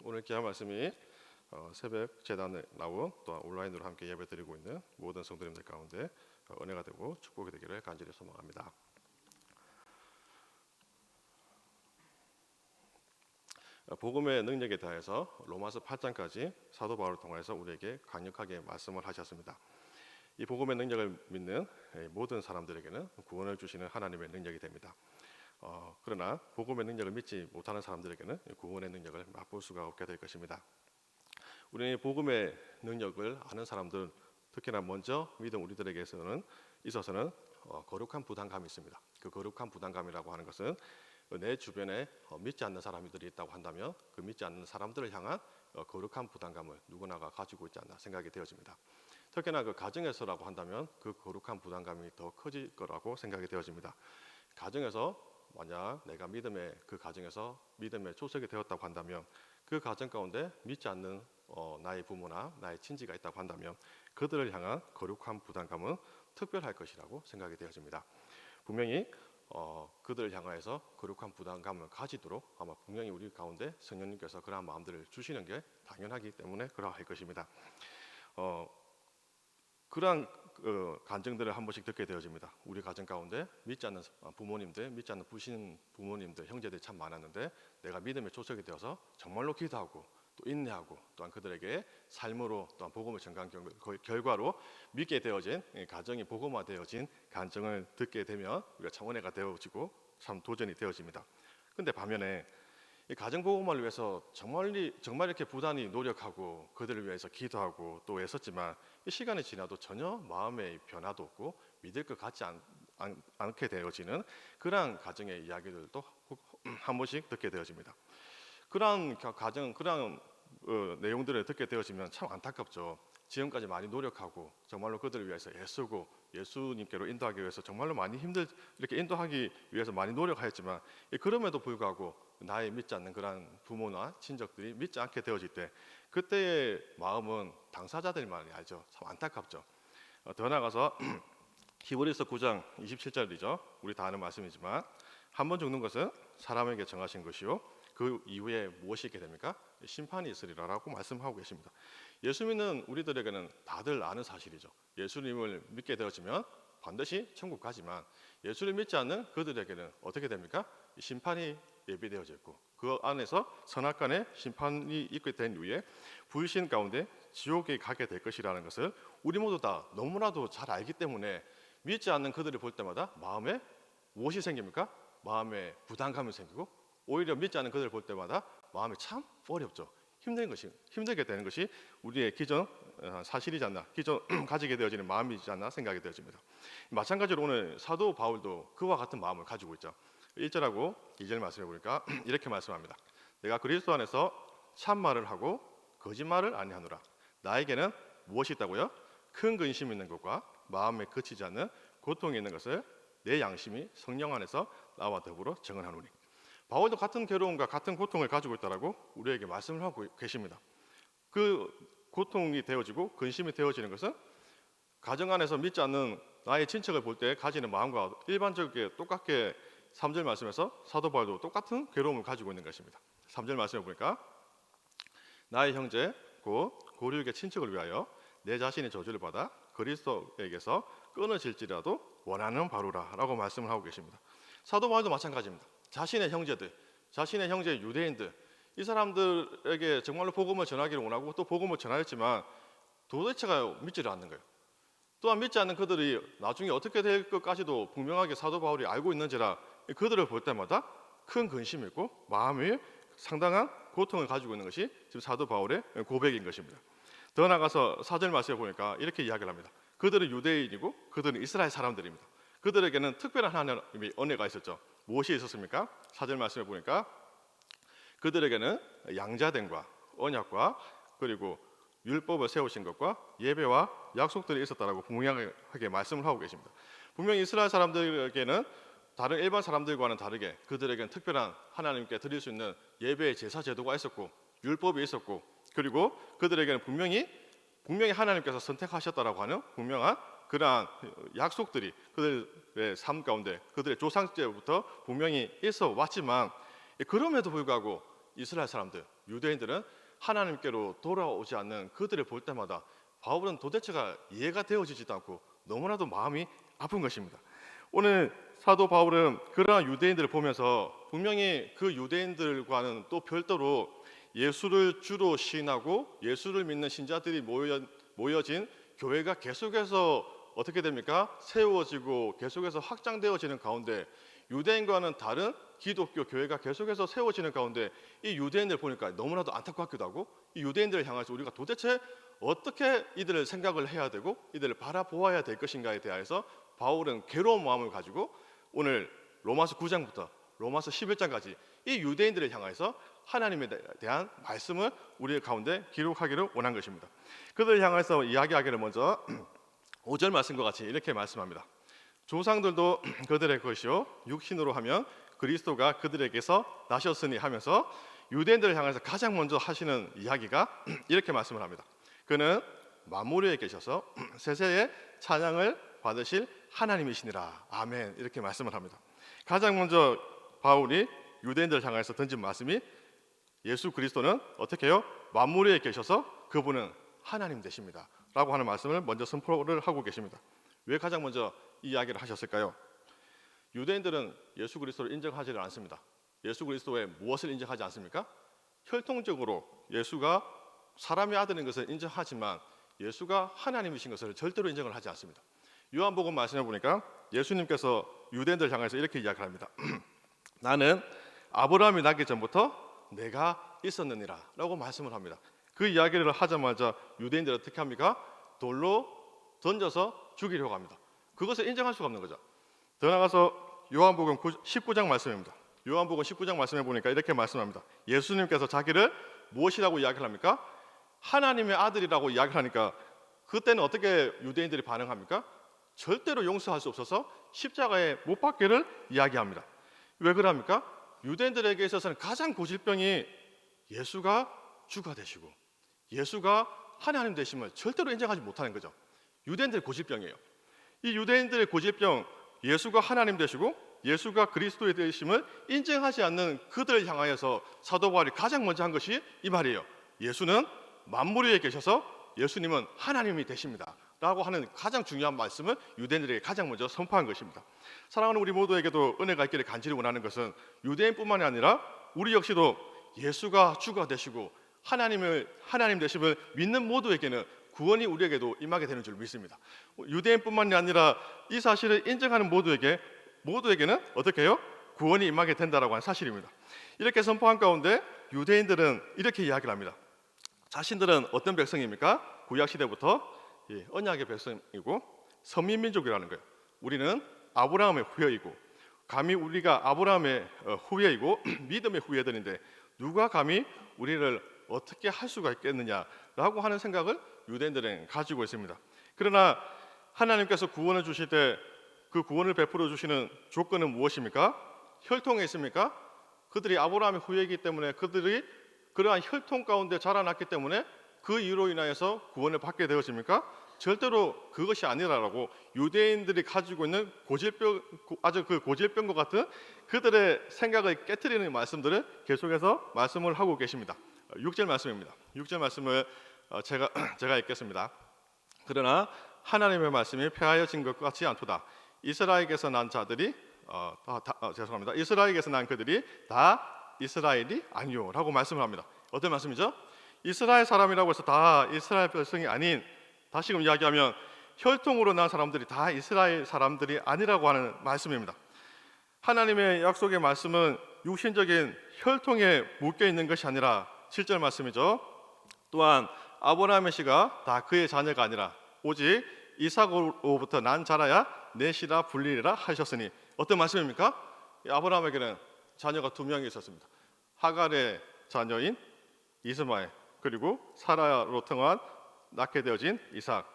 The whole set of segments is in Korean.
오늘 귀한 말씀이 새벽 재단에 나온 또 온라인으로 함께 예배드리고 있는 모든 성도님들 가운데 은혜가 되고 축복이 되기를 간절히 소망합니다. 복음의 능력에 대해서 로마서 8장까지 사도 바울을 통해서 우리에게 강력하게 말씀을 하셨습니다. 이 복음의 능력을 믿는 모든 사람들에게는 구원을 주시는 하나님의 능력이 됩니다. 그러나 복음의 능력을 믿지 못하는 사람들에게는 구원의 능력을 맛볼 수가 없게 될 것입니다. 우리는 복음의 능력을 아는 사람들, 특히나 먼저 믿은 우리들에게 있어서는 거룩한 부담감이 있습니다. 그 거룩한 부담감이라고 하는 것은 내 주변에 믿지 않는 사람들이 있다고 한다면 그 믿지 않는 사람들을 향한 거룩한 부담감을 누구나가 가지고 있지 않나 생각이 되어집니다. 특히나 그 가정에서라고 한다면 그 거룩한 부담감이 더 커질 거라고 생각이 되어집니다. 가정에서 만약 내가 그 가정에서 믿음의 초석이 되었다고 한다면 그 가정 가운데 믿지 않는 나의 부모나 나의 친지가 있다고 한다면 그들을 향한 거룩한 부담감은 특별할 것이라고 생각이 되어집니다. 분명히 그들을 향하여서 거룩한 부담감을 가지도록 아마 분명히 우리 가운데 성령님께서 그러한 마음들을 주시는 게 당연하기 때문에 그러할 것입니다. 그러한 간증들을 한 번씩 듣게 되어집니다. 우리 가정 가운데 믿지 않는 부모님들, 믿지 않는 불신 부모님들, 형제들이 참 많았는데 내가 믿음의 초석이 되어서 정말로 기도하고 또 인내하고 또한 그들에게 삶으로 또한 복음을 전가한 결과로 믿게 되어진 가정이 복음화되어진 간증을 듣게 되면 우리가 참 은혜가 되어지고 참 도전이 되어집니다. 근데 반면에 이 가정 복음화를 위해서 정말 이렇게 부단히 노력하고 그들을 위해서 기도하고 또 애썼지만 이 시간이 지나도 전혀 마음의 변화도 없고 믿을 것 같지 않게 되어지는 그러한 가정의 이야기들도 한 번씩 듣게 되어집니다. 그러한 가정, 그러한 내용들을 듣게 되어지면 참 안타깝죠. 지금까지 많이 노력하고 정말로 그들을 위해서 애쓰고 예수님께로 인도하기 위해서 정말로 많이 이렇게 인도하기 위해서 많이 노력하였지만 그럼에도 불구하고 나의 믿지 않는 그런 부모나 친척들이 믿지 않게 되어질 때 그때의 마음은 당사자들만이 알죠. 참 안타깝죠. 더 나아가서 히브리서 9장 27절이죠. 우리 다 아는 말씀이지만 한 번 죽는 것은 사람에게 정하신 것이요 그 이후에 무엇이 있게 됩니까? 심판이 있으리라라고 말씀하고 계십니다. 예수 믿는 우리들에게는 다들 아는 사실이죠. 예수님을 믿게 되어지면 반드시 천국 가지만 예수를 믿지 않는 그들에게는 어떻게 됩니까? 심판이 예비되어져 있고 그 안에서 선악간의 심판이 있게 된 이후에 불신 가운데 지옥에 가게 될 것이라는 것을 우리 모두 다 너무나도 잘 알기 때문에 믿지 않는 그들을 볼 때마다 마음에 무엇이 생깁니까? 마음에 부담감이 생기고 오히려 믿지 않는 그들을 볼 때마다 마음이 참 어렵죠. 힘들게 되는 것이 우리의 기존 사실이지 않나, 기존 가지게 되어지는 마음이지 않나 생각이 되어집니다. 마찬가지로 오늘 사도 바울도 그와 같은 마음을 가지고 있죠. 1절하고 2절 말씀해 보니까 이렇게 말씀합니다. 내가 그리스도 안에서 참말을 하고 거짓말을 아니하노라. 나에게는 무엇이 있다고요? 큰 근심 있는 것과 마음에 그치지 않는 고통이 있는 것을 내 양심이 성령 안에서 나와 더불어 증언하노니. 바울도 같은 괴로움과 같은 고통을 가지고 있다라고 우리에게 말씀을 하고 계십니다. 그 고통이 되어지고 근심이 되어지는 것은 가정 안에서 믿지 않는 나의 친척을 볼 때 가지는 마음과 일반적이게 똑같게 3절 말씀에서 사도 바울도 똑같은 괴로움을 가지고 있는 것입니다. 3절 말씀을 보니까 나의 형제 곧 고륙의 친척을 위하여 내 자신의 저주를 받아 그리스도에게서 끊어질지라도 원하는 바로라 라고 말씀을 하고 계십니다. 사도 바울도 마찬가지입니다. 자신의 형제들, 자신의 형제 유대인들 이 사람들에게 정말로 복음을 전하기를 원하고 또 복음을 전하였지만 도대체가 믿지를 않는 거예요. 또한 믿지 않는 그들이 나중에 어떻게 될 것까지도 분명하게 사도 바울이 알고 있는지라 그들을 볼 때마다 큰 근심이 있고 마음이 상당한 고통을 가지고 있는 것이 지금 사도 바울의 고백인 것입니다. 더 나아가서 4절 말씀에 보니까 이렇게 이야기를 합니다. 그들은 유대인이고 그들은 이스라엘 사람들입니다. 그들에게는 특별한 하나님의 은혜가 있었죠. 무엇이 있었습니까? 4절 말씀에 보니까 그들에게는 양자됨과 언약과 그리고 율법을 세우신 것과 예배와 약속들이 있었다라고 분명하게 말씀을 하고 계십니다. 분명히 이스라엘 사람들에게는 다른 일반 사람들과는 다르게 그들에게는 특별한 하나님께 드릴 수 있는 예배의 제사 제도가 있었고 율법이 있었고 그리고 그들에게는 분명히 하나님께서 선택하셨다라고 하는 분명한 그러한 약속들이 그들의 삶 가운데 그들의 조상 때부터 분명히 있어 왔지만 그럼에도 불구하고 이스라엘 사람들, 유대인들은 하나님께로 돌아오지 않는 그들을 볼 때마다 바울은 도대체가 이해가 되어지지도 않고 너무나도 마음이 아픈 것입니다. 오늘 사도 바울은 그러한 유대인들을 보면서 분명히 그 유대인들과는 또 별도로 예수를 주로 시인하고 예수를 믿는 신자들이 모여진 교회가 계속해서 어떻게 됩니까? 세워지고 계속해서 확장되어지는 가운데 유대인과는 다른 기독교 교회가 계속해서 세워지는 가운데 이 유대인들 보니까 너무나도 안타깝기도 하고 이 유대인들을 향해서 우리가 도대체 어떻게 이들을 생각을 해야 되고 이들을 바라보아야 될 것인가에 대해서 바울은 괴로운 마음을 가지고 오늘 로마서 9장부터 로마서 11장까지 이 유대인들을 향해서 하나님에 대한 말씀을 우리 가운데 기록하기를 원한 것입니다. 그들을 향해서 이야기하기를 먼저 5절 말씀과 같이 이렇게 말씀합니다. 조상들도 그들의 것이요 육신으로 하면 그리스도가 그들에게서 나셨으니 하면서 유대인들을 향해서 가장 먼저 하시는 이야기가 이렇게 말씀을 합니다. 그는 만물 위에 계셔서 세세의 찬양을 받으실 하나님이시니라. 아멘. 이렇게 말씀을 합니다. 가장 먼저 바울이 유대인들을 향해서 던진 말씀이 예수 그리스도는 어떻게 해요? 만물 위에 계셔서 그분은 하나님 되십니다 라고 하는 말씀을 먼저 선포를 하고 계십니다. 왜 가장 먼저 이 이야기를 하셨을까요? 유대인들은 예수 그리스도를 인정하지를 않습니다. 예수 그리스도의 무엇을 인정하지 않습니까? 혈통적으로 예수가 사람의 아들인 것을 인정하지만 예수가 하나님이신 것을 절대로 인정을 하지 않습니다. 요한복음 말씀해 보니까 예수님께서 유대인들 향해서 이렇게 이야기합니다. 나는 아브라함이 나기 전부터 내가 있었느니라 라고 말씀을 합니다. 그 이야기를 하자마자 유대인들은 어떻게 합니까? 돌로 던져서 죽이려고 합니다. 그것을 인정할 수가 없는 거죠. 더 나아가서 요한복음 19장 말씀입니다. 요한복음 19장 말씀해 보니까 이렇게 말씀합니다. 예수님께서 자기를 무엇이라고 이야기를 합니까? 하나님의 아들이라고 이야기를 하니까 그때는 어떻게 유대인들이 반응합니까? 절대로 용서할 수 없어서 십자가에 못 박기를 이야기합니다. 왜 그럽니까? 유대인들에게 있어서는 가장 고질병이 예수가 주가 되시고 예수가 하나님 되심을 절대로 인정하지 못하는 거죠. 유대인들의 고질병이에요. 이 유대인들의 고질병, 예수가 하나님 되시고 예수가 그리스도의 되심을 인정하지 않는 그들을 향하여서 사도 바울이 가장 먼저 한 것이 이 말이에요. 예수는 만물 위에 계셔서 예수님은 하나님이 되십니다 라고 하는 가장 중요한 말씀을 유대인들에게 가장 먼저 선포한 것입니다. 사랑하는 우리 모두에게도 은혜가 있기를 간절히 원하는 것은 유대인뿐만이 아니라 우리 역시도 예수가 주가 되시고 하나님 되심을 믿는 모두에게는 구원이 우리에게도 임하게 되는 줄 믿습니다. 유대인뿐만이 아니라 이 사실을 인정하는 모두에게는 어떻게 해요? 구원이 임하게 된다라고 하는 사실입니다. 이렇게 선포한 가운데 유대인들은 이렇게 이야기를 합니다. 자신들은 어떤 백성입니까? 구약 시대부터 언약의 백성이고 선민민족이라는 거예요. 우리는 아브라함의 후예이고 감히 우리가 아브라함의 후예이고 믿음의 후예들인데 누가 감히 우리를 어떻게 할 수가 있겠느냐라고 하는 생각을 유대인들은 가지고 있습니다. 그러나 하나님께서 구원을 주실 때 그 구원을 베풀어 주시는 조건은 무엇입니까? 혈통에 있습니까? 그들이 아브라함의 후예이기 때문에 그들이 그러한 혈통 가운데 자라났기 때문에 그 이유로 인하여서 구원을 받게 되었습니까? 절대로 그것이 아니라라고 유대인들이 가지고 있는 고질병, 아주 그 고질병과 같은 그들의 생각을 깨트리는 말씀들을 계속해서 말씀을 하고 계십니다. 6절 말씀입니다. 6절 말씀을 제가 읽겠습니다. 그러나 하나님의 말씀이 폐하여진 것 같지 않도다. 이스라엘에게서 난 자들이 죄송합니다. 이스라엘에게서 난 그들이 다 이스라엘이 아니요라고 말씀을 합니다. 어떤 말씀이죠? 이스라엘 사람이라고 해서 다 이스라엘 백성이 아닌, 다시금 이야기하면 혈통으로 난 사람들이 다 이스라엘 사람들이 아니라고 하는 말씀입니다. 하나님의 약속의 말씀은 육신적인 혈통에 묶여 있는 것이 아니라 7절 말씀이죠. 또한 아브라함의 씨가 다 그의 자녀가 아니라 오직 이삭으로부터 난 자라야 내 씨라 불리리라 하셨으니, 어떤 말씀입니까? 아브라함에게는 자녀가 2명이 있었습니다. 하갈의 자녀인 이스마엘, 그리고 사라로 통한 낳게 되어진 이삭.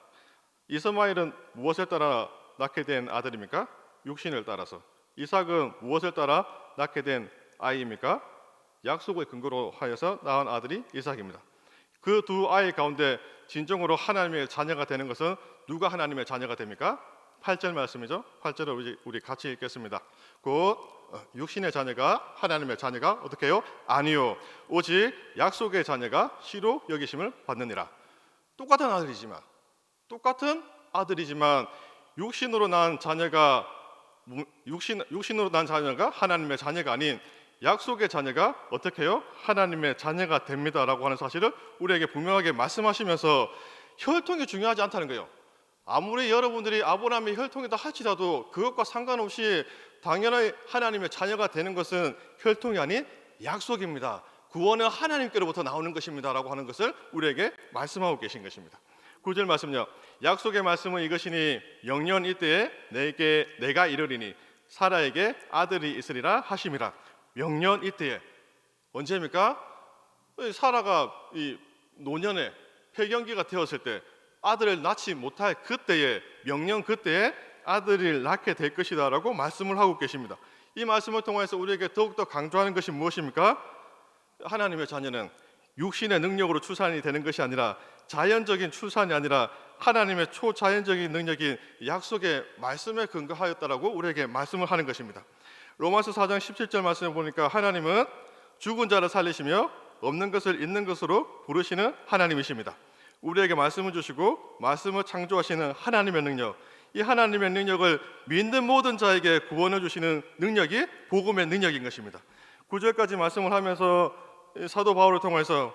이스마엘은 무엇을 따라 낳게 된 아들입니까? 육신을 따라서. 이삭은 무엇을 따라 낳게 된 아이입니까? 약속을 근거로 하여서 낳은 아들이 이삭입니다. 그 두 아이 가운데 진정으로 하나님의 자녀가 되는 것은 누가 하나님의 자녀가 됩니까? 8절 말씀이죠. 8절을 우리 같이 읽겠습니다. 곧 육신의 자녀가 하나님의 자녀가 어떻게 해요? 아니요. 오직 약속의 자녀가 씨로 여기심을 받느니라. 똑같은 아들이지만 육신으로 난 자녀가 육신으로 난 자녀가 하나님의 자녀가 아닌 약속의 자녀가 어떻게 해요? 하나님의 자녀가 됩니다라고 하는 사실을 우리에게 분명하게 말씀하시면서 혈통이 중요하지 않다는 거예요. 아무리 여러분들이 아브라함의 혈통이다 할지라도 그것과 상관없이 당연히 하나님의 자녀가 되는 것은 혈통이 아닌 약속입니다. 구원은 하나님께로부터 나오는 것입니다 라고 하는 것을 우리에게 말씀하고 계신 것입니다. 9절 말씀요. 약속의 말씀은 이것이니 영년 이때에 내가 이르리니 사라에게 아들이 있으리라 하심이라. 영년 이때에 언제입니까? 사라가 이 노년에 폐경기가 되었을 때 아들을 낳지 못할 그때에 명령 그때에 아들을 낳게 될 것이다 라고 말씀을 하고 계십니다. 이 말씀을 통해서 우리에게 더욱더 강조하는 것이 무엇입니까? 하나님의 자녀는 육신의 능력으로 출산이 되는 것이 아니라 자연적인 출산이 아니라 하나님의 초자연적인 능력인 약속의 말씀에 근거하였다라고 우리에게 말씀을 하는 것입니다. 로마서 4장 17절 말씀을 보니까 하나님은 죽은 자를 살리시며 없는 것을 있는 것으로 부르시는 하나님이십니다. 우리에게 말씀을 주시고 말씀을 창조하시는 하나님의 능력, 이 하나님의 능력을 믿는 모든 자에게 구원을 주시는 능력이 복음의 능력인 것입니다. 9절까지 말씀을 하면서 사도 바울을 통해서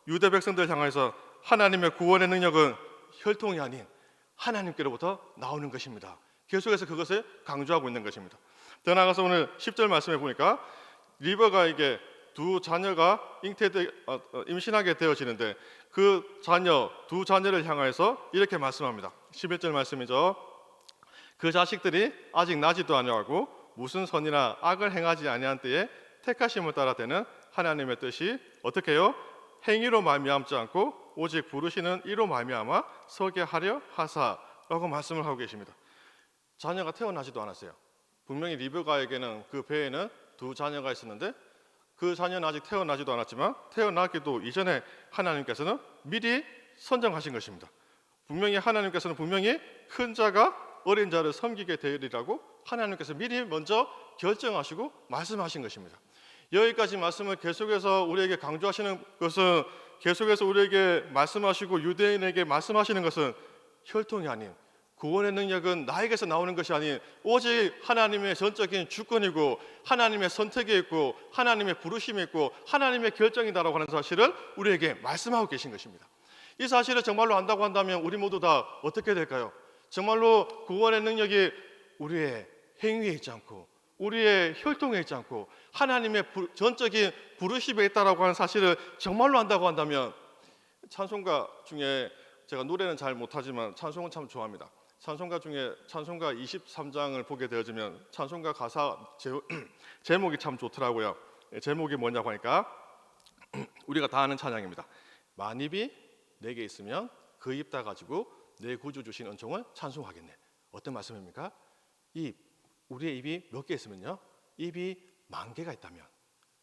유대 백성들 향해서 하나님의 구원의 능력은 혈통이 아닌 하나님께로부터 나오는 것입니다. 계속해서 그것을 강조하고 있는 것입니다. 더 나아가서 오늘 10절 말씀해 보니까 리버가에게 두 자녀가 임신하게 되어지는데 그 두 자녀를 향하여서 이렇게 말씀합니다. 11절 말씀이죠. 그 자식들이 아직 나지도 아니하고 무슨 선이나 악을 행하지 아니한 때에 택하심을 따라 되는 하나님의 뜻이 어떻게 해요? 행위로 말미암지 않고 오직 부르시는 이로 말미암아 서게 하려 하사라고 말씀을 하고 계십니다. 자녀가 태어나지도 않았어요. 분명히 리브가에게는 그 배에는 두 자녀가 있었는데 그 자녀는 아직 태어나지도 않았지만 태어나기도 이전에 하나님께서는 미리 선정하신 것입니다. 하나님께서는 분명히 큰 자가 어린 자를 섬기게 되리라고 하나님께서 미리 먼저 결정하시고 말씀하신 것입니다. 여기까지 말씀을 계속해서 우리에게 강조하시는 것은 계속해서 우리에게 말씀하시고 유대인에게 말씀하시는 것은 혈통이 아닌 구원의 능력은 나에게서 나오는 것이 아닌 오직 하나님의 전적인 주권이고 하나님의 선택이 있고 하나님의 부르심이 있고 하나님의 결정이다라고 하는 사실을 우리에게 말씀하고 계신 것입니다. 이 사실을 정말로 안다고 한다면 우리 모두 다 어떻게 될까요? 정말로 구원의 능력이 우리의 행위에 있지 않고 우리의 혈통에 있지 않고 하나님의 전적인 부르심에 있다라고 하는 사실을 정말로 안다고 한다면 찬송가 중에 제가 노래는 잘 못하지만 찬송은 참 좋아합니다. 찬송가 중에 찬송가 23장을 보게 되어지면 찬송가 가사 제목이 참 좋더라고요. 제목이 뭐냐고 하니까 우리가 다 아는 찬양입니다. 만입이 내게 있으면 그 입 다 가지고 내 구주 주신 은총을 찬송하겠네. 어떤 말씀입니까? 우리의 입이 몇 개 있으면요, 입이 10,000개가 있다면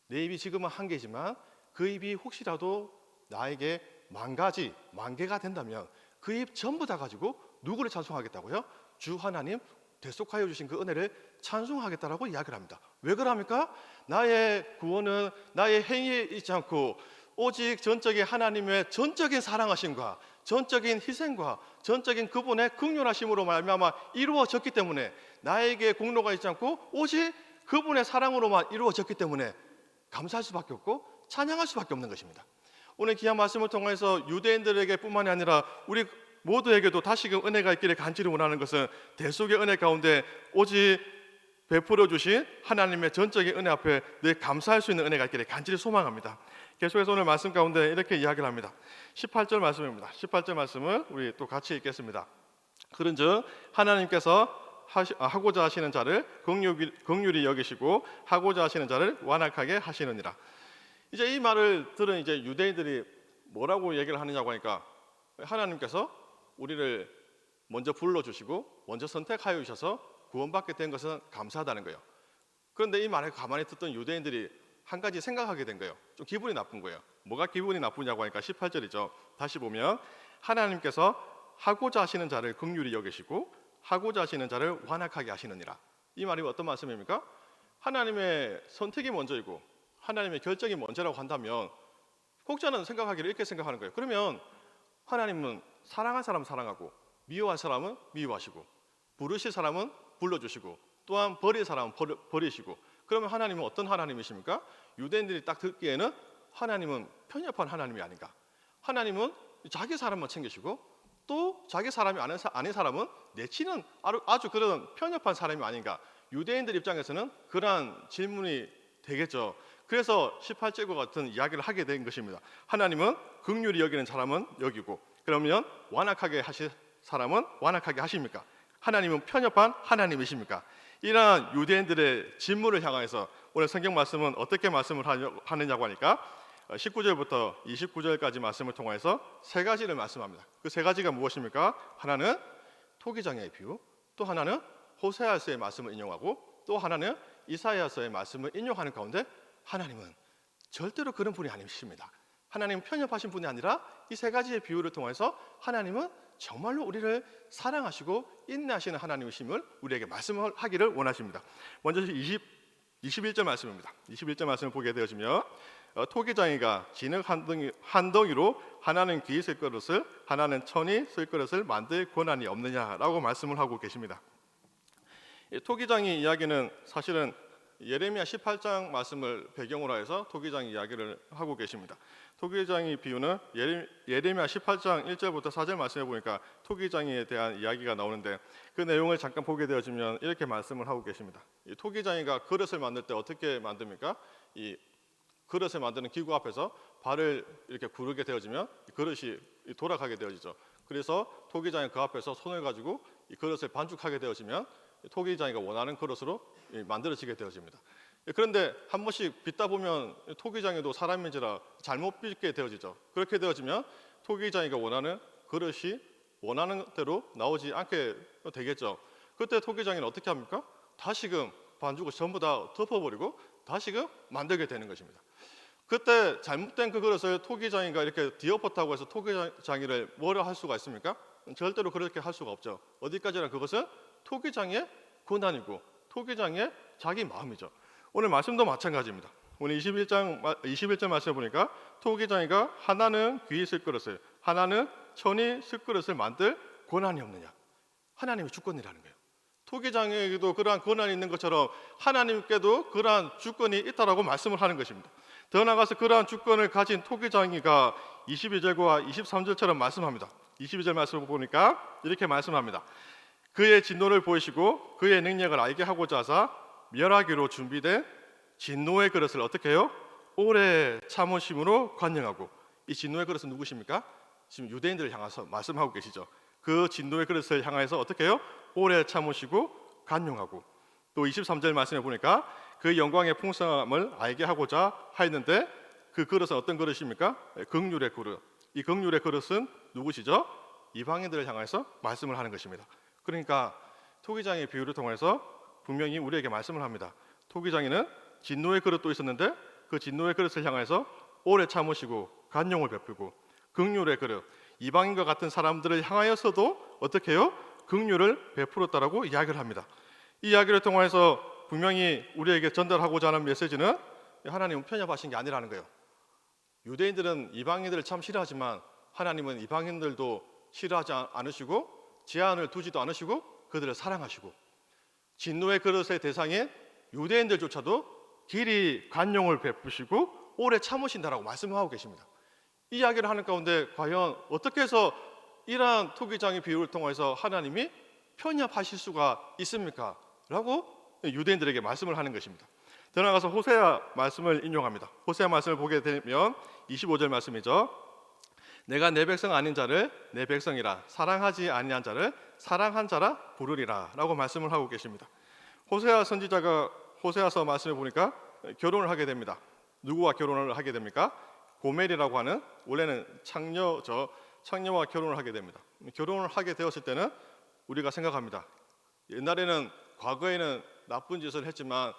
내 입이 지금은 1개지만 그 입이 혹시라도 나에게 10,000개가 된다면 그 입 전부 다 가지고 누구를 찬송하겠다고요? 주 하나님 대속하여 주신 그 은혜를 찬송하겠다라고 이야기를 합니다. 왜 그럽니까? 나의 구원은 나의 행위에 있지 않고 오직 전적인 하나님의 전적인 사랑하심과 전적인 희생과 전적인 그분의 긍휼하심으로 말미암아 이루어졌기 때문에 나에게 공로가 있지 않고 오직 그분의 사랑으로만 이루어졌기 때문에 감사할 수밖에 없고 찬양할 수밖에 없는 것입니다. 오늘 귀한 말씀을 통해서 유대인들에게 뿐만이 아니라 우리 모두에게도 다시금 은혜가 있기를 간절히 원하는 것은 대속의 은혜 가운데 오직 베풀어 주신 하나님의 전적인 은혜 앞에 늘 감사할 수 있는 은혜가 있기를 간절히 소망합니다. 계속해서 오늘 말씀 가운데 이렇게 이야기를 합니다. 18절 말씀입니다. 18절 말씀을 우리 또 같이 읽겠습니다. 그런즉 하나님께서 하고자 하시는 자를 긍휼히 여기시고 하고자 하시는 자를 완악하게 하시느니라. 이제 이 말을 들은 이제 유대인들이 뭐라고 얘기를 하느냐고 하니까 하나님께서 우리를 먼저 불러주시고 먼저 선택하여 주셔서 구원받게 된 것은 감사하다는 거예요. 그런데 이 말을 가만히 듣던 유대인들이 한 가지 생각하게 된 거예요. 좀 기분이 나쁜 거예요. 뭐가 기분이 나쁘냐고 하니까 18절이죠. 다시 보면 하나님께서 하고자 하시는 자를 긍휼히 여기시고 하고자 하시는 자를 완악하게 하시느니라. 이 말이 어떤 말씀입니까? 하나님의 선택이 먼저이고 하나님의 결정이 먼저라고 한다면 혹자는 생각하기를 이렇게 생각하는 거예요. 그러면 하나님은 사랑한 사람은 사랑하고 미워한 사람은 미워하시고 부르실 사람은 불러주시고 또한 버릴 사람은 버리시고, 그러면 하나님은 어떤 하나님이십니까? 유대인들이 딱 듣기에는 하나님은 편협한 하나님이 아닌가. 하나님은 자기 사람만 챙기시고 또 자기 사람이 아닌 사람은 내치는 아주 그런 편협한 사람이 아닌가. 유대인들 입장에서는 그러한 질문이 되겠죠. 그래서 18절과 같은 이야기를 하게 된 것입니다. 하나님은 긍휼히 여기는 사람은 여기고, 그러면 완악하게 하실 사람은 완악하게 하십니까? 하나님은 편협한 하나님이십니까? 이러한 유대인들의 질문을 향해서 오늘 성경 말씀은 어떻게 말씀을 하느냐고 하니까 19절부터 29절까지 말씀을 통해서 세 가지를 말씀합니다. 그 세 가지가 무엇입니까? 하나는 토기장의 비유, 또 하나는 호세아서의 말씀을 인용하고, 또 하나는 이사야서의 말씀을 인용하는 가운데 하나님은 절대로 그런 분이 아니십니다. 하나님은 편협하신 분이 아니라 이 세 가지의 비유를 통해서 하나님은 정말로 우리를 사랑하시고 인내하시는 하나님이심을 우리에게 말씀을 하기를 원하십니다. 먼저 21절 말씀입니다. 21절 말씀을 보게 되어지면 토기장이가 진흙 한 덩이로 하나는 귀 쓸 그릇을 하나는 천이 쓸 그릇을 만들 권한이 없느냐라고 말씀을 하고 계십니다. 토기장이 이야기는 사실은 예레미야 18장 말씀을 배경으로 해서 토기장 이야기를 하고 계십니다. 토기장의 비유는 예레미야 18장 1절부터 4절 말씀해 보니까 토기장이에 대한 이야기가 나오는데, 그 내용을 잠깐 보게 되어지면 이렇게 말씀을 하고 계십니다. 이 토기장이가 그릇을 만들 때 어떻게 만듭니까? 이 그릇을 만드는 기구 앞에서 발을 이렇게 구르게 되어지면 이 그릇이 돌아가게 되어지죠. 그래서 토기장이 그 앞에서 손을 가지고 이 그릇을 반죽하게 되어지면 토기장이가 원하는 그릇으로 만들어지게 되어집니다. 그런데 한 번씩 빚다 보면 토기장이도 사람인지라 잘못 빚게 되어지죠. 그렇게 되어지면 토기장이가 원하는 그릇이 원하는 대로 나오지 않게 되겠죠. 그때 토기장이는 어떻게 합니까? 다시금 반죽을 전부 다 덮어버리고 다시금 만들게 되는 것입니다. 그때 잘못된 그 그릇을 토기장이가 이렇게 뒤엎었다고 해서 토기장이를 뭐라 할 수가 있습니까? 절대로 그렇게 할 수가 없죠. 어디까지나 그것은 토기장의 권한이고 토기장의 자기 마음이죠. 오늘 말씀도 마찬가지입니다. 오늘 21절 말씀을 보니까 토기장이가 하나는 귀 쓸 그릇을 하나는 천이 쓸 그릇을 만들 권한이 없느냐. 하나님의 주권이라는 거예요. 토기장에게도 그러한 권한이 있는 것처럼 하나님께도 그러한 주권이 있다라고 말씀을 하는 것입니다. 더 나아가서 그러한 주권을 가진 토기장이가 22절과 23절처럼 말씀합니다. 22절 말씀을 보니까 이렇게 말씀합니다. 그의 진노를 보이시고 그의 능력을 알게 하고자 하사 멸하기로 준비된 진노의 그릇을 어떻게 해요? 오래 참으심으로 관영하고. 이 진노의 그릇은 누구십니까? 지금 유대인들을 향해서 말씀하고 계시죠. 그 진노의 그릇을 향해서 어떻게 해요? 오래 참으시고 관용하고. 또 23절 말씀해 보니까 그 영광의 풍성함을 알게 하고자 하였는데 그 그릇은 어떤 그릇입니까? 긍휼의 그릇. 이 긍휼의 그릇은 누구시죠? 이방인들을 향해서 말씀을 하는 것입니다. 그러니까 토기장의 비유를 통해서 분명히 우리에게 말씀을 합니다. 토기장이는 진노의 그릇도 있었는데 그 진노의 그릇을 향해서 오래 참으시고 간용을 베풀고, 긍휼의 그릇, 이방인과 같은 사람들을 향하여서도 어떻게 해요? 긍휼을 베풀었다라고 이야기를 합니다. 이 이야기를 통해서 분명히 우리에게 전달하고자 하는 메시지는 하나님은 편협하신 게 아니라는 거예요. 유대인들은 이방인들을 참 싫어하지만 하나님은 이방인들도 싫어하지 않으시고 제한을 두지도 않으시고 그들을 사랑하시고, 진노의 그릇의 대상인 유대인들조차도 길이 관용을 베푸시고 오래 참으신다라고 말씀하고 계십니다. 이 이야기를 하는 가운데 과연 어떻게 해서 이러한 토기장의 비유를 통해서 하나님이 편협하실 수가 있습니까? 라고 유대인들에게 말씀을 하는 것입니다. 더 나아가서 호세아 말씀을 인용합니다. 호세아 말씀을 보게 되면 25절 말씀이죠. 내가 내 백성 아닌 자를 내 백성이라 사랑하지 아니한 자를 사랑한 자라 부르리라 라고 말씀을 하고 계십니다. 호세아 선지자가 호세아서 말씀을 보니까 결혼을 하게 됩니다. 누구와 결혼을 하게 됩니까? 고멜이라고 하는 원래는 창녀와 결혼을 하게 됩니다. 결혼을 하게 되었을 때는 우리가 생각합니다. 옛날에는 과거에는 나쁜 짓을 했지만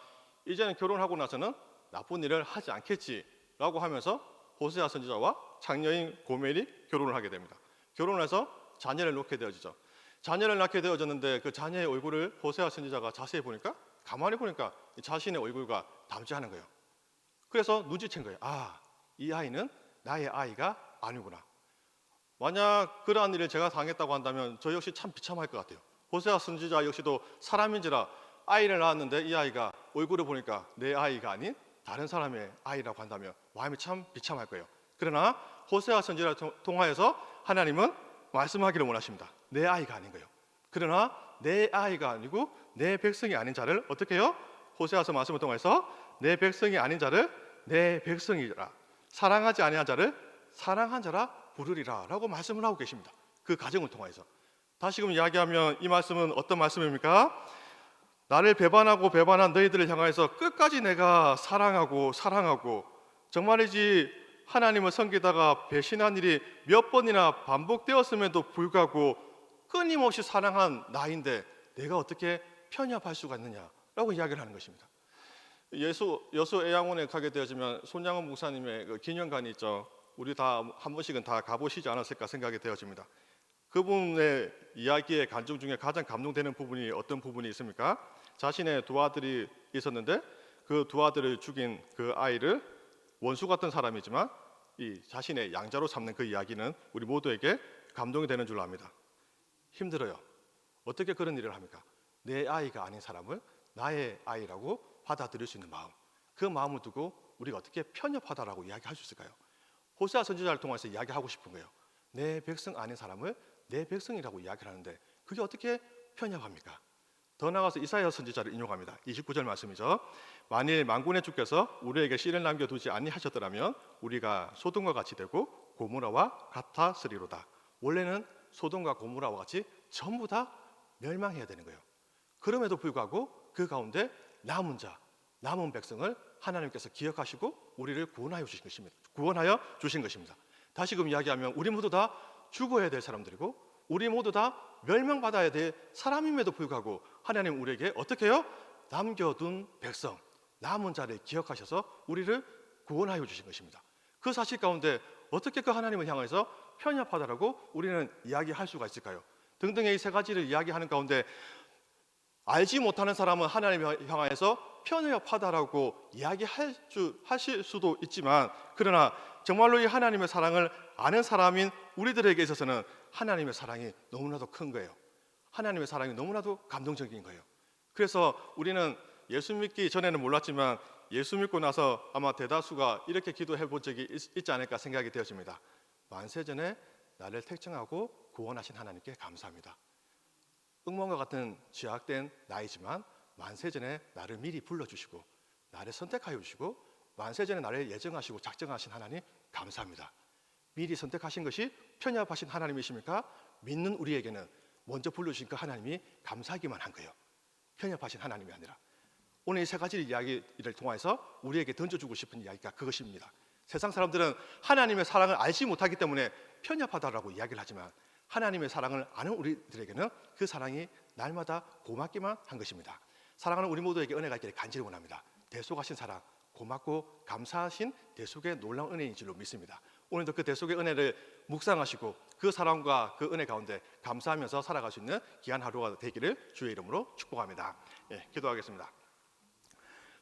이제는 결혼하고 나서는 나쁜 일을 하지 않겠지라고 하면서 호세아 선지자와 창녀인 고멜이 결혼을 하게 됩니다. 결혼을 해서 자녀를 낳게 되어지죠. 자녀를 낳게 되어졌는데 그 자녀의 얼굴을 호세아 선지자가 자세히 보니까 가만히 보니까 자신의 얼굴과 닮지 않은 거예요. 그래서 눈치챈 거예요. 이 아이는 나의 아이가 아니구나. 만약 그러한 일을 제가 당했다고 한다면 저 역시 참 비참할 것 같아요. 호세아 선지자 역시도 사람인지라 아이를 낳았는데 이 아이가 얼굴을 보니까 내 아이가 아닌 다른 사람의 아이라고 한다면 마음이 참 비참할 거예요. 그러나 호세아 선지자를 통하여서 하나님은 말씀하기를 원하십니다. 내 아이가 아닌 거예요. 그러나 내 아이가 아니고 내 백성이 아닌 자를 어떻게 해요? 호세아서 말씀을 통해서 내 백성이 아닌 자를 내 백성이라, 사랑하지 아니한 자를 사랑한 자라 부르리라 라고 말씀을 하고 계십니다. 그 과정을 통해서 다시금 이야기하면 이 말씀은 어떤 말씀입니까? 나를 배반하고 배반한 너희들을 향하여서 끝까지 내가 사랑하고 정말이지 하나님을 섬기다가 배신한 일이 몇 번이나 반복되었음에도 불구하고 끊임없이 사랑한 나인데 내가 어떻게 편협할 수가 있느냐라고 이야기를 하는 것입니다. 여수 애양원에 가게 되어지면 손양원 목사님의 그 기념관이 있죠. 우리 다 한 번씩은 다 가보시지 않았을까 생각이 되어집니다. 그분의 이야기의 간증 중에 가장 감동되는 부분이 어떤 부분이 있습니까? 자신의 두 아들이 있었는데 그 두 아들을 죽인 그 아이를 원수 같은 사람이지만 이 자신의 양자로 삼는 그 이야기는 우리 모두에게 감동이 되는 줄로 압니다. 힘들어요. 어떻게 그런 일을 합니까? 내 아이가 아닌 사람을 나의 아이라고 받아들일 수 있는 마음, 그 마음을 두고 우리가 어떻게 편협하다라고 이야기할 수 있을까요? 호세아 선지자를 통해서 이야기하고 싶은 거예요. 내 백성 아닌 사람을 내 백성이라고 이야기를 하는데 그게 어떻게 편협합니까? 더 나아가서 이사야 선지자를 인용합니다. 29절 말씀이죠. 만일 만군의 주께서 우리에게 씨를 남겨두지 아니하셨더라면 우리가 소돔과 같이 되고 고모라와 같았으리로다. 원래는 소돔과 고모라와 같이 전부 다 멸망해야 되는 거예요. 그럼에도 불구하고 그 가운데 남은 백성을 하나님께서 기억하시고 우리를 구원하여 주신 것입니다. 다시금 이야기하면 우리 모두 다 죽어야 될 사람들이고 우리 모두 다 멸망받아야 될 사람임에도 불구하고 하나님 우리에게 어떻게 해요? 남겨둔 백성, 남은 자를 기억하셔서 우리를 구원하여 주신 것입니다. 그 사실 가운데 어떻게 그 하나님을 향해서 편협하다라고 우리는 이야기할 수가 있을까요? 등등의 이 세 가지를 이야기하는 가운데 알지 못하는 사람은 하나님을 향해서 편협하다라고 하실 수도 있지만 그러나 정말로 이 하나님의 사랑을 아는 사람인 우리들에게 있어서는 하나님의 사랑이 너무나도 큰 거예요. 하나님의 사랑이 너무나도 감동적인 거예요. 그래서 우리는 예수 믿기 전에는 몰랐지만 예수 믿고 나서 아마 대다수가 이렇게 기도해 본 적이 있지 않을까 생각이 되어집니다. 만세전에 나를 택정하고 구원하신 하나님께 감사합니다. 흑몬과 같은 죄악된 나이지만 만세전에 나를 미리 불러주시고 나를 선택하여 주시고 만세전에 나를 예정하시고 작정하신 하나님 감사합니다. 미리 선택하신 것이 편협하신 하나님이십니까? 믿는 우리에게는 먼저 불러주신 그 하나님이 감사하기만 한 거예요. 편협하신 하나님이 아니라. 오늘 이 세 가지 이야기를 통해서 우리에게 던져주고 싶은 이야기가 그것입니다. 세상 사람들은 하나님의 사랑을 알지 못하기 때문에 편협하다라고 이야기를 하지만 하나님의 사랑을 아는 우리들에게는 그 사랑이 날마다 고맙기만 한 것입니다. 사랑하는 우리 모두에게 은혜가 있기를 간절히 원합니다. 대속하신 사랑, 고맙고 감사하신 대속의 놀라운 은혜인 줄로 믿습니다. 오늘도 그 대속의 은혜를 묵상하시고 그 사랑과 그 은혜 가운데 감사하면서 살아갈 수 있는 귀한 하루가 되기를 주의 이름으로 축복합니다. 기도하겠습니다.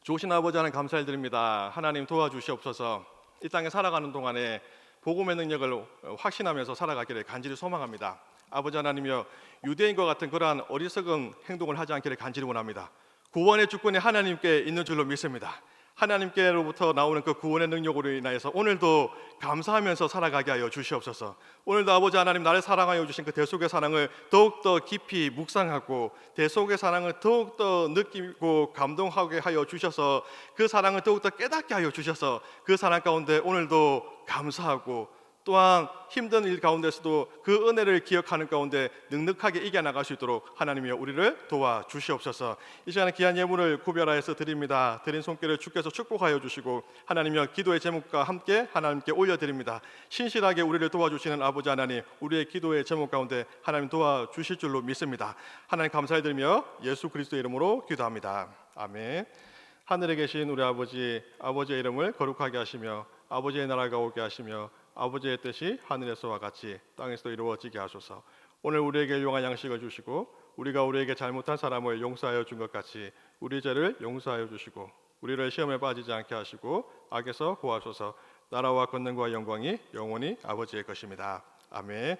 좋으신 아버지 하나님 감사드립니다. 하나님 도와주시옵소서. 이 땅에 살아가는 동안에 복음의 능력을 확신하면서 살아가기를 간절히 소망합니다. 아버지 하나님이여, 유대인과 같은 그러한 어리석은 행동을 하지 않기를 간절히 원합니다. 구원의 주권이 하나님께 있는 줄로 믿습니다. 하나님께로부터 나오는 그 구원의 능력으로 인하여서 오늘도 감사하면서 살아가게 하여 주시옵소서. 오늘도 아버지 하나님 나를 사랑하여 주신 그 대속의 사랑을 더욱더 깊이 묵상하고 대속의 사랑을 더욱더 느끼고 감동하게 하여 주셔서 그 사랑을 더욱더 깨닫게 하여 주셔서 그 사랑 가운데 오늘도 감사하고 또한 힘든 일 가운데서도 그 은혜를 기억하는 가운데 넉넉하게 이겨나갈 수 있도록 하나님이여 우리를 도와주시옵소서. 이 시간에 귀한 예물을 구별하여서 드립니다. 드린 손길을 주께서 축복하여 주시고 하나님이여 기도의 제목과 함께 하나님께 올려드립니다. 신실하게 우리를 도와주시는 아버지 하나님, 우리의 기도의 제목 가운데 하나님 도와주실 줄로 믿습니다. 하나님 감사드리며 예수 그리스도의 이름으로 기도합니다. 아멘. 하늘에 계신 우리 아버지의 이름을 거룩하게 하시며 아버지의 나라가 오게 하시며 아버지의 뜻이 하늘에서와 같이 땅에서도 이루어지게 하소서. 오늘 우리에게 일용할 양식을 주시고 우리가 우리에게 잘못한 사람을 용서하여 준 것 같이 우리 죄를 용서하여 주시고 우리를 시험에 빠지지 않게 하시고 악에서 구하소서. 나라와 권능과 영광이 영원히 아버지의 것입니다. 아멘.